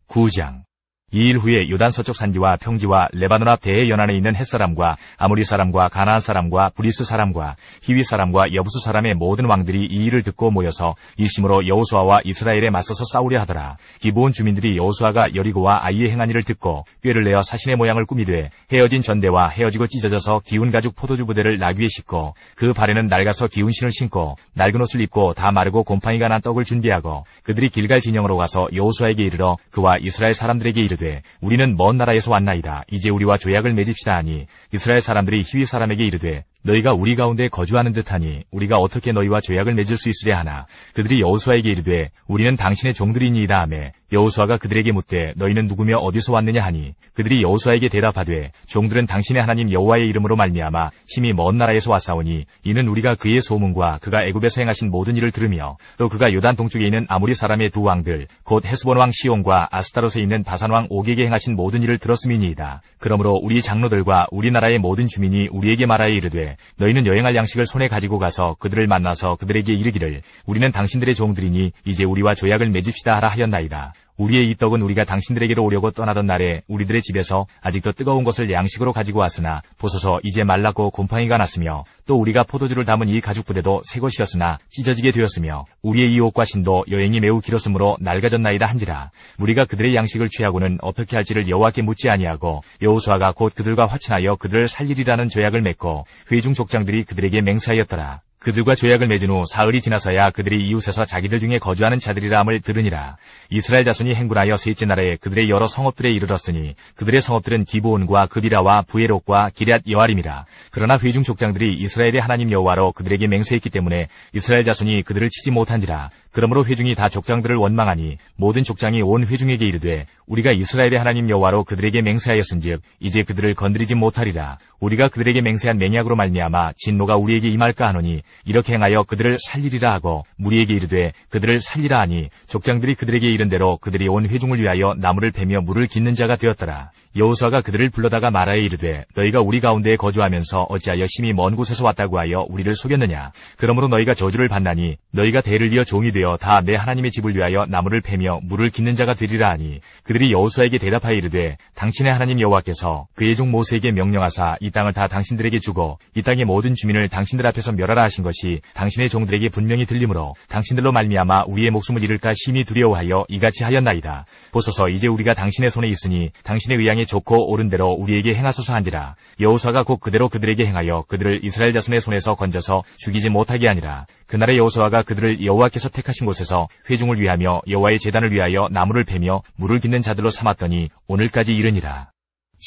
9장. 이 일 후에 요단 서쪽 산지와 평지와 레바논 앞 대해 연안에 있는 햇사람과 아모리 사람과 가나안 사람과 브리스 사람과 히위 사람과 여부수 사람의 모든 왕들이 이 일을 듣고 모여서 일심으로 여호수아와 이스라엘에 맞서서 싸우려 하더라. 기브온 주민들이 여호수아가 여리고와 아이의 행한 일을 듣고 꾀를 내어 사신의 모양을 꾸미되 헤어진 전대와 헤어지고 찢어져서 기운 가죽 포도주 부대를 나귀에 싣고 그 발에는 낡아서 기운 신을 신고 낡은 옷을 입고 다 마르고 곰팡이가 난 떡을 준비하고 그들이 길갈 진영으로 가서 여호수아에게 이르러 그와 이스라엘 사람들에게 이르되 우리는 먼 나라에서 왔나이다. 이제 우리와 조약을 맺읍시다 하니 이스라엘 사람들이 히위 사람에게 이르되 너희가 우리 가운데 거주하는 듯하니 우리가 어떻게 너희와 조약을 맺을 수 있으랴 하나 그들이 여호수아에게 이르되 우리는 당신의 종들이니이다 하매 여호수아가 그들에게 묻되 너희는 누구며 어디서 왔느냐 하니 그들이 여호수아에게 대답하되 종들은 당신의 하나님 여호와의 이름으로 말미암아 심히 먼 나라에서 왔사오니 이는 우리가 그의 소문과 그가 애굽에서 행하신 모든 일을 들으며 또 그가 요단 동쪽에 있는 아모리 사람의 두 왕들 곧 헤스본 왕 시온과 아스타롯에 있는 바산 왕 옥에게 행하신 모든 일을 들었음이니이다. 그러므로 우리 장로들과 우리나라의 모든 주민이 우리에게 말하여 이르되 너희는 여행할 양식을 손에 가지고 가서 그들을 만나서 그들에게 이르기를 우리는 당신들의 종들이니 이제 우리와 조약을 맺읍시다 하라 하였나이다. 우리의 이 떡은 우리가 당신들에게로 오려고 떠나던 날에 우리들의 집에서 아직도 뜨거운 것을 양식으로 가지고 왔으나 보소서 이제 말랐고 곰팡이가 났으며 또 우리가 포도주를 담은 이 가죽 부대도 새 것이었으나 찢어지게 되었으며 우리의 이 옷과 신도 여행이 매우 길었으므로 낡아졌나이다 한지라. 우리가 그들의 양식을 취하고는 어떻게 할지를 여호와께 묻지 아니하고 여호수아가 곧 그들과 화친하여 그들을 살리리라는 조약을 맺고 회중 족장들이 그들에게 맹세하였더라. 그들과 조약을 맺은 후 사흘이 지나서야 그들이 이웃에서 자기들 중에 거주하는 자들이라 함을 들으니라. 이스라엘 자손이 행군하여 셋째 날에 그들의 여러 성읍들에 이르렀으니 그들의 성읍들은 기브온과 그비라와 부에롯과 기럇 여아림이라. 그러나 회중 족장들이 이스라엘의 하나님 여호와로 그들에게 맹세했기 때문에 이스라엘 자손이 그들을 치지 못한지라. 그러므로 회중이 다 족장들을 원망하니 모든 족장이 온 회중에게 이르되 우리가 이스라엘의 하나님 여호와로 그들에게 맹세하였은즉 이제 그들을 건드리지 못하리라. 우리가 그들에게 맹세한 맹약으로 말미암아 진노가 우리에게 임할까 하노니 이렇게 행하여 그들을 살리리라 하고 무리에게 이르되 그들을 살리라 하니 족장들이 그들에게 이른 대로 그들이 온 회중을 위하여 나무를 베며 물을 깃는 자가 되었더라. 여호수아가 그들을 불러다가 말하여 이르되 너희가 우리 가운데에 거주하면서 어찌하여 심히 먼 곳에서 왔다고 하여 우리를 속였느냐. 그러므로 너희가 저주를 받나니 너희가 대를 이어 종이 되어 다 내 하나님의 집을 위하여 나무를 패며 물을 깃는 자가 되리라 하니 그들이 여호수아에게 대답하여 이르되 당신의 하나님 여호와께서 그의 종 모세에게 명령하사 이 땅을 다 당신들에게 주고 이 땅의 모든 주민을 당신들 앞에서 멸하라 하신 것이 당신의 종들에게 분명히 들리므로 당신들로 말미암아 우리의 목숨을 잃을까 심히 두려워하여 이같이 하였나이다. 보소서 이제 우리가 당신의 손에 있으니 당신의 의향에 좋고 옳은 대로 우리에게 행하소서 한지라. 여호수아가 곧 그대로 그들에게 행하여 그들을 이스라엘 자손의 손에서 건져서 죽이지 못하게 하니라. 그날에 여호수아가 그들을 여호와께서 택하신 곳에서 회중을 위하며 여호와의 제단을 위하여 나무를 패며 물을 깃는 자들로 삼았더니 오늘까지 이르니라.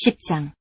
10장.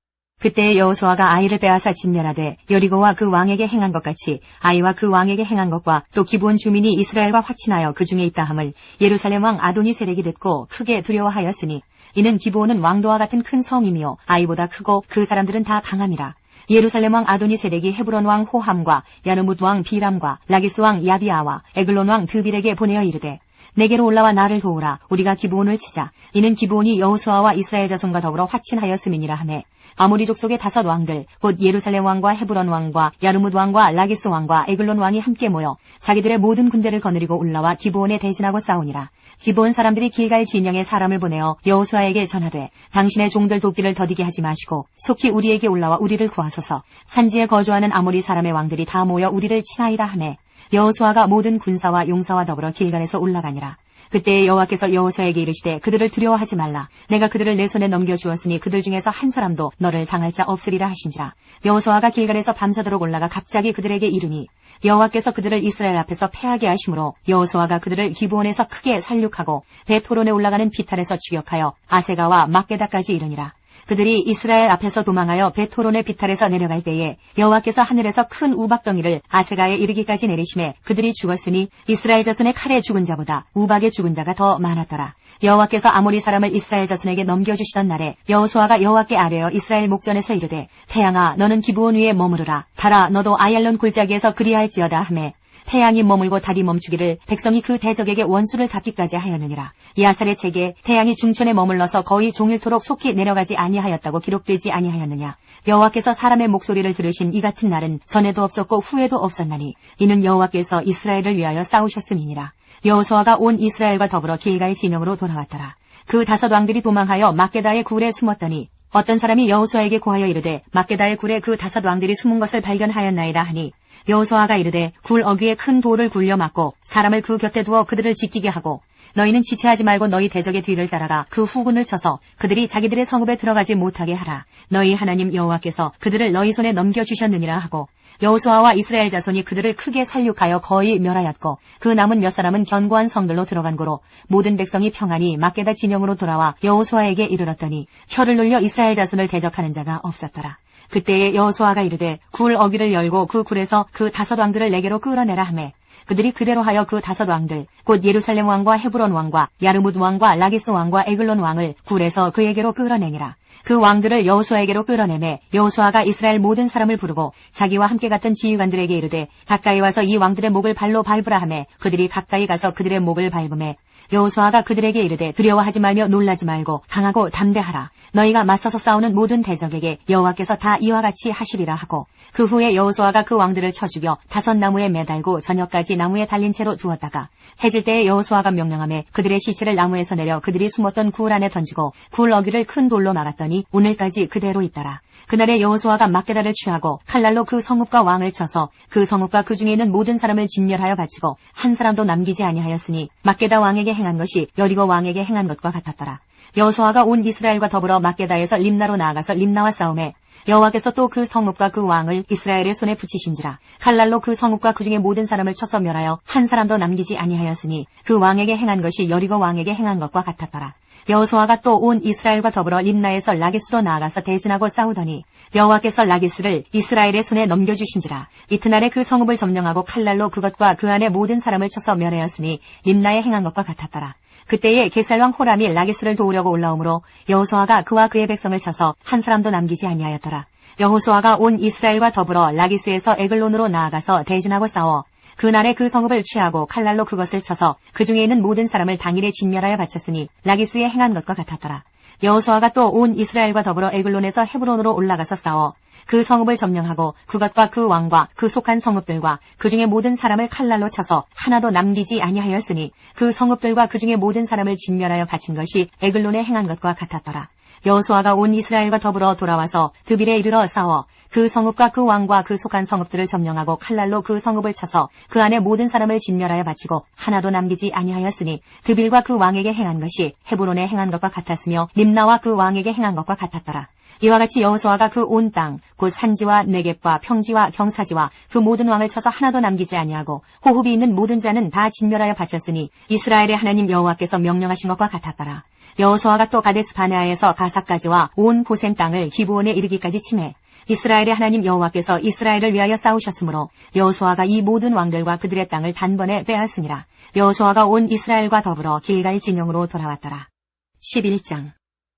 그때 여호수아가 아이를 빼앗아 진멸하되 여리고와 그 왕에게 행한 것 같이 아이와 그 왕에게 행한 것과 또 기브온 주민이 이스라엘과 확친하여 그 중에 있다 함을 예루살렘 왕 아도니세덱이 듣고 크게 두려워하였으니 이는 기브온은 왕도와 같은 큰 성이며 아이보다 크고 그 사람들은 다 강함이라. 예루살렘 왕 아도니세덱이 헤브론 왕 호함과 야르뭇 왕 비람과 라기스 왕 야비아와 에글론 왕 드빌에게 보내어 이르되 내게로 올라와 나를 도우라. 우리가 기브온을 치자. 이는 기브온이 여호수아와 이스라엘 자손과 더불어 확친하였음이니라 하매 아모리 족속의 5 왕들 곧 예루살렘 왕과 헤브론 왕과 야르뭇 왕과 라기스 왕과 에글론 왕이 함께 모여 자기들의 모든 군대를 거느리고 올라와 기브온에 대진하고 싸우니라. 기브온 사람들이 길갈 진영에 사람을 보내어 여호수아에게 전하되 당신의 종들 돕기를 더디게 하지 마시고 속히 우리에게 올라와 우리를 구하소서. 산지에 거주하는 아모리 사람의 왕들이 다 모여 우리를 치나이다 하매 여호수아가 모든 군사와 용사와 더불어 길갈에서 올라가니라. 그때 여호와께서 여호수아에게 이르시되 그들을 두려워하지 말라. 내가 그들을 내 손에 넘겨주었으니 그들 중에서 한 사람도 너를 당할 자 없으리라 하신지라. 여호수아가 길갈에서 밤새도록 올라가 갑자기 그들에게 이르니 여호와께서 그들을 이스라엘 앞에서 패하게 하심으로 여호수아가 그들을 기브온에서 크게 살육하고 베토론에 올라가는 비탈에서 추격하여 아세가와 막게다까지 이르니라. 그들이 이스라엘 앞에서 도망하여 베토론의 비탈에서 내려갈 때에 여호와께서 하늘에서 큰 우박덩이를 아세가에 이르기까지 내리심에 그들이 죽었으니 이스라엘 자손의 칼에 죽은 자보다 우박에 죽은 자가 더 많았더라. 여호와께서 아모리 사람을 이스라엘 자손에게 넘겨주시던 날에 여호수아가 여호와께 아뢰어 이스라엘 목전에서 이르되 태양아 너는 기브온 위에 머무르라. 달아 너도 아얄론 골짜기에서 그리할지어다 하매 태양이 머물고 달이 멈추기를 백성이 그 대적에게 원수를 갚기까지 하였느니라. 야살의 책에 태양이 중천에 머물러서 거의 종일토록 속히 내려가지 아니하였다고 기록되지 아니하였느냐. 여호와께서 사람의 목소리를 들으신 이 같은 날은 전에도 없었고 후에도 없었나니 이는 여호와께서 이스라엘을 위하여 싸우셨음이니라. 여호수아가 온 이스라엘과 더불어 길갈 진영으로 돌아왔더라. 그 5 왕들이 도망하여 막게다의 굴에 숨었더니 어떤 사람이 여호수아에게 고하여 이르되 막게다의 굴에 그 5 왕들이 숨은 것을 발견하였나이다 하니 여호수아가 이르되 굴 어귀에 큰 돌을 굴려 막고 사람을 그 곁에 두어 그들을 지키게 하고 너희는 지체하지 말고 너희 대적의 뒤를 따라가 그 후군을 쳐서 그들이 자기들의 성읍에 들어가지 못하게 하라. 너희 하나님 여호와께서 그들을 너희 손에 넘겨주셨느니라 하고 여호수아와 이스라엘 자손이 그들을 크게 살육하여 거의 멸하였고 그 남은 몇 사람은 견고한 성들로 들어간 고로 모든 백성이 평안히 막게다 진영으로 돌아와 여호수아에게 이르렀더니 혀를 눌려 이스라엘 자손을 대적하는 자가 없었더라. 그때에 여호수아가 이르되 굴 어귀를 열고 그 굴에서 그 5 왕들을 내게로 끌어내라 하매 그들이 그대로 하여 그 5 왕들 곧 예루살렘 왕과 헤브론 왕과 야르뭇 왕과 라기스 왕과 에글론 왕을 굴에서 그에게로 끌어내니라. 그 왕들을 여호수아에게로 끌어내매 여호수아가 이스라엘 모든 사람을 부르고 자기와 함께 갔던 지휘관들에게 이르되 가까이 와서 이 왕들의 목을 발로 밟으라 하매 그들이 가까이 가서 그들의 목을 밟음에 여호수아가 그들에게 이르되 두려워하지 말며 놀라지 말고 강하고 담대하라. 너희가 맞서서 싸우는 모든 대적에게 여호와께서 다 이와 같이 하시리라 하고 그 후에 여호수아가 그 왕들을 쳐 죽여 5 나무에 매달고 저녁까지 나무에 달린 채로 두었다가 해질 때에 여호수아가 명령하매 그들의 시체를 나무에서 내려 그들이 숨었던 굴 안에 던지고 굴 어귀를 큰 돌로 막았더니 오늘까지 그대로 있더라. 그날에 여호수아가 막게다를 취하고 칼날로 그 성읍과 왕을 쳐서 그 성읍과 그 중에 있는 모든 사람을 진멸하여 바치고 한 사람도 남기지 아니하였으니 막게다 왕에게 행한 것이 여리고 왕에게 행한 것과 같았더라. 여호수아가 온 이스라엘과 더불어 막게다에서 림나로 나아가서 림나와 싸움에 여호와께서 또 그 성읍과 그 왕을 이스라엘의 손에 붙이신지라. 칼날로 그 성읍과 그 중에 모든 사람을 쳐서 멸하여 한 사람도 남기지 아니하였으니 그 왕에게 행한 것이 여리고 왕에게 행한 것과 같았더라. 여호수아가 또 온 이스라엘과 더불어 림나에서 라기스로 나아가서 대진하고 싸우더니 여호와께서 라기스를 이스라엘의 손에 넘겨주신지라. 이튿날에 그 성읍을 점령하고 칼날로 그것과 그 안에 모든 사람을 쳐서 멸하였으니 림나에 행한 것과 같았더라. 그때에 게살왕 호람이 라기스를 도우려고 올라오므로 여호수아가 그와 그의 백성을 쳐서 한 사람도 남기지 아니하였더라. 여호수아가 온 이스라엘과 더불어 라기스에서 에글론으로 나아가서 대진하고 싸워 그날에 그 성읍을 취하고 칼날로 그것을 쳐서 그 중에 있는 모든 사람을 당일에 진멸하여 바쳤으니 라기스에 행한 것과 같았더라. 여호수아가 또 온 이스라엘과 더불어 에글론에서 헤브론으로 올라가서 싸워 그 성읍을 점령하고 그것과 그 왕과 그 속한 성읍들과 그 중에 모든 사람을 칼날로 쳐서 하나도 남기지 아니하였으니 그 성읍들과 그 중에 모든 사람을 진멸하여 바친 것이 에글론에 행한 것과 같았더라. 여호수아가 온 이스라엘과 더불어 돌아와서 드빌에 이르러 싸워 그 성읍과 그 왕과 그 속한 성읍들을 점령하고 칼날로 그 성읍을 쳐서 그 안에 모든 사람을 진멸하여 바치고 하나도 남기지 아니하였으니 드빌과 그 왕에게 행한 것이 헤브론에 행한 것과 같았으며 림나와 그 왕에게 행한 것과 같았더라. 이와 같이 여호수아가 그 온 땅 곧 산지와 네겝과 평지와 경사지와 그 모든 왕을 쳐서 하나도 남기지 아니하고 호흡이 있는 모든 자는 다 진멸하여 바쳤으니 이스라엘의 하나님 여호와께서 명령하신 것과 같았더라. 여호수아가 또 가데스 바네아에서 가사까지와 온 고센 땅을 기브온에 이르기까지 치매 이스라엘의 하나님 여호와께서 이스라엘을 위하여 싸우셨으므로 여호수아가 이 모든 왕들과 그들의 땅을 단번에 빼앗으니라. 여호수아가 온 이스라엘과 더불어 길갈 진영으로 돌아왔더라. 11장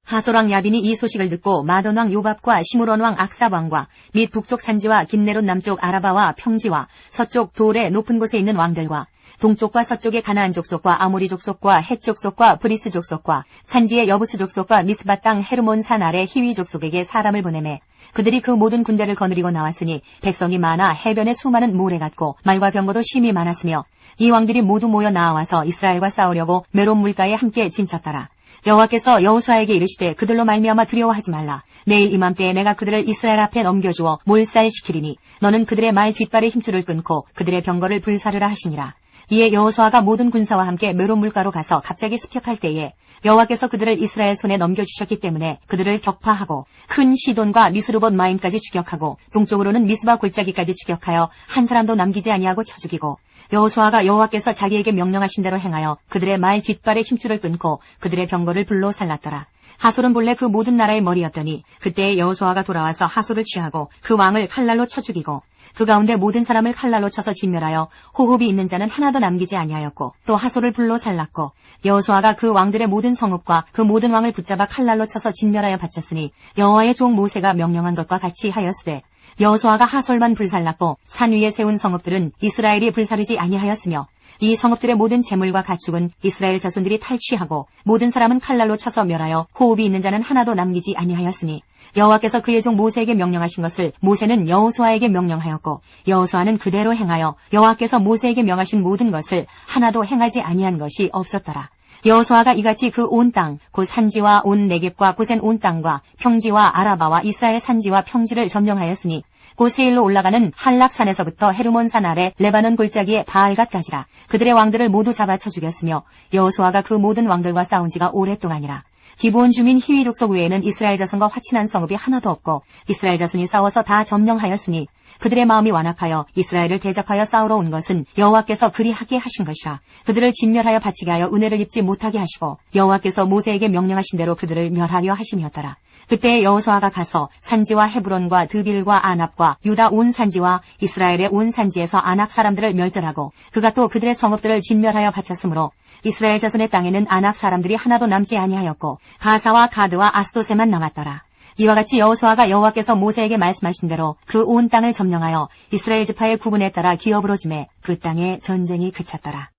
하솔왕 야빈이 이 소식을 듣고 마돈왕 요밥과 시므론왕 악삽왕과 및 북쪽 산지와 긴네롯 남쪽 아라바와 평지와 서쪽 돌의 높은 곳에 있는 왕들과 동쪽과 서쪽의 가나안 족속과 아모리 족속과 헷 족속과 브리스 족속과 산지의 여부스 족속과 미스바 땅 헤르몬 산 아래 히위 족속에게 사람을 보내매 그들이 그 모든 군대를 거느리고 나왔으니 백성이 많아 해변에 수많은 모래 같고 말과 병거도 심히 많았으며 이 왕들이 모두 모여 나와서 이스라엘과 싸우려고 메론 물가에 함께 진쳤더라. 여호와께서 여호수아에게 이르시되 그들로 말미암아 두려워하지 말라. 내일 이맘때에 내가 그들을 이스라엘 앞에 넘겨주어 몰살시키리니 너는 그들의 말 뒷발의 힘줄을 끊고 그들의 병거를 불사르라 하시니라. 이에 여호수아가 모든 군사와 함께 메론 물가로 가서 갑자기 습격할 때에 여호와께서 그들을 이스라엘 손에 넘겨주셨기 때문에 그들을 격파하고 큰 시돈과 미스르봇 마임까지 추격하고 동쪽으로는 미스바 골짜기까지 추격하여 한 사람도 남기지 아니하고 쳐 죽이고 여호수아가 여호와께서 자기에게 명령하신 대로 행하여 그들의 말 뒷발의 힘줄을 끊고 그들의 병거를 불로 살랐더라. 하솔은 본래 그 모든 나라의 머리였더니 그때에 여호수아가 돌아와서 하솔을 취하고 그 왕을 칼날로 쳐 죽이고 그 가운데 모든 사람을 칼날로 쳐서 진멸하여 호흡이 있는 자는 하나도 남기지 아니하였고 또 하솔을 불로 살랐고 여호수아가 그 왕들의 모든 성읍과 그 모든 왕을 붙잡아 칼날로 쳐서 진멸하여 바쳤으니 여호와의 종 모세가 명령한 것과 같이 하였으되 여호수아가 하솔만 불살랐고 산 위에 세운 성읍들은 이스라엘이 불사르지 아니하였으며 이 성읍들의 모든 재물과 가축은 이스라엘 자손들이 탈취하고 모든 사람은 칼날로 쳐서 멸하여 호흡이 있는 자는 하나도 남기지 아니하였으니 여호와께서 그의 종 모세에게 명령하신 것을 모세는 여호수아에게 명령하였고 여호수아는 그대로 행하여 여호와께서 모세에게 명하신 모든 것을 하나도 행하지 아니한 것이 없었더라. 여호수아가 이같이 그 온 땅, 곧 산지와 온 네겝과 고센 온 땅과 평지와 아라바와 이스라엘 산지와 평지를 점령하였으니 곧 세일로 올라가는 한락산에서부터 헤르몬 산 아래 레바논 골짜기의 바알갓까지라. 그들의 왕들을 모두 잡아쳐 죽였으며 여호수아가 그 모든 왕들과 싸운 지가 오랫동안이라. 기브온 주민 히위 족속 외에는 이스라엘 자손과 화친한 성읍이 하나도 없고 이스라엘 자손이 싸워서 다 점령하였으니 그들의 마음이 완악하여 이스라엘을 대적하여 싸우러 온 것은 여호와께서 그리하게 하신 것이라. 그들을 진멸하여 바치게 하여 은혜를 입지 못하게 하시고 여호와께서 모세에게 명령하신 대로 그들을 멸하려 하심이었더라. 그때 여호수아가 가서 산지와 헤브론과 드빌과 아납과 유다 온 산지와 이스라엘의 온 산지에서 아낙 사람들을 멸절하고 그가 또 그들의 성읍들을 진멸하여 바쳤으므로 이스라엘 자손의 땅에는 아낙 사람들이 하나도 남지 아니하였고 가사와 가드와 아스도세만 남았더라. 이와 같이 여호수아가 여호와께서 모세에게 말씀하신 대로 그 온 땅을 점령하여 이스라엘 지파의 구분에 따라 기업으로 주매 그 땅에 전쟁이 그쳤더라.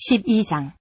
12장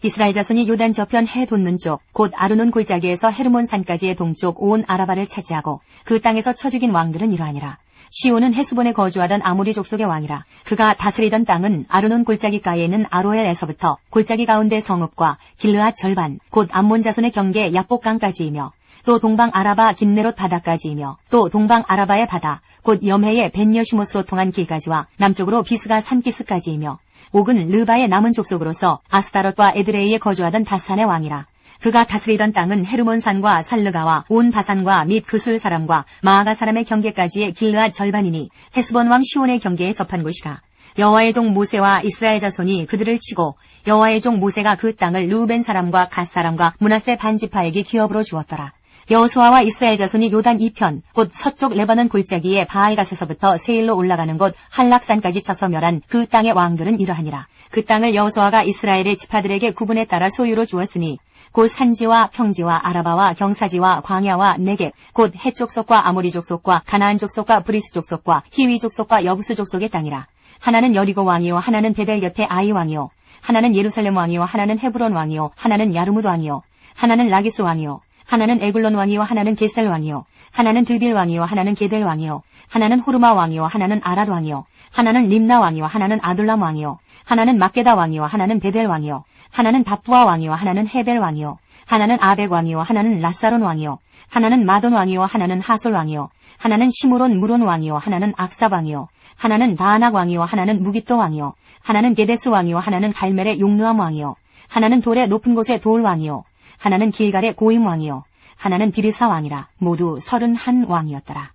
이스라엘 자손이 요단 저편 해 돋는 쪽 곧 아르논 골짜기에서 헤르몬 산까지의 동쪽 온 아라바를 차지하고 그 땅에서 쳐 죽인 왕들은 이러하니라. 시온은 헤스본에 거주하던 아모리 족속의 왕이라. 그가 다스리던 땅은 아르논 골짜기가에 있는 아로엘에서부터 골짜기 가운데 성읍과 길르앗 절반 곧 암몬 자손의 경계 야복강까지이며 또 동방 아라바 긴네롯 바다까지이며 또 동방 아라바의 바다 곧 염해의 벤여시못으로 통한 길까지와 남쪽으로 비스가 산기스까지이며 옥은 르바의 남은 족속으로서 아스타롯과 에드레이에 거주하던 바산의 왕이라. 그가 다스리던 땅은 헤르몬 산과 살르가와 온 바산과 및 그술 사람과 마아가 사람의 경계까지의 길르앗 절반이니 헤스본 왕 시온의 경계에 접한 곳이라. 여호와의 종 모세와 이스라엘 자손이 그들을 치고 여호와의 종 모세가 그 땅을 루벤 사람과 갓 사람과 므낫세 반지파에게 기업으로 주었더라. 여호수아와 이스라엘 자손이 요단 이편 곧 서쪽 레바논 골짜기의 바알갓에서부터 세일로 올라가는 곳 한락산까지 쳐서 멸한 그 땅의 왕들은 이러하니라. 그 땅을 여호수아가 이스라엘의 지파들에게 구분에 따라 소유로 주었으니 곧 산지와 평지와 아라바와 경사지와 광야와 네겝 곧 헷 족속과 아모리 족속과 가나안 족속과 브리스 족속과 히위 족속과 여부스 족속의 땅이라. 하나는 여리고 왕이요 하나는 베델 곁에 아이 왕이요 하나는 예루살렘 왕이요 하나는 헤브론 왕이요 하나는 야르뭇 왕이요 하나는 라기스 왕이요 하나는 에글론 왕이요 하나는 게살 왕이요 하나는 드빌 왕이요 하나는 게델 왕이요 하나는 호르마 왕이요 하나는 아랏 왕이요 하나는 림나 왕이요 하나는 아둘람 왕이요 하나는 막게다 왕이요 하나는 베델 왕이요 하나는 바부아 왕이요 하나는 헤벨 왕이요 하나는 아벡 왕이요 하나는 라사론 왕이요 하나는 마돈 왕이요 하나는 하솔 왕이요 하나는 시므론 무론 왕이요 하나는 악삽 왕이요 하나는 다아낙 왕이요 하나는 무깃도 왕이요 하나는 게데스 왕이요 하나는 갈멜의 용르암 왕이요 하나는 돌의 높은 곳의 돌 왕이요 하나는 길갈의 고임 왕이요 하나는 비르사 왕이라 모두 31 왕이었더라.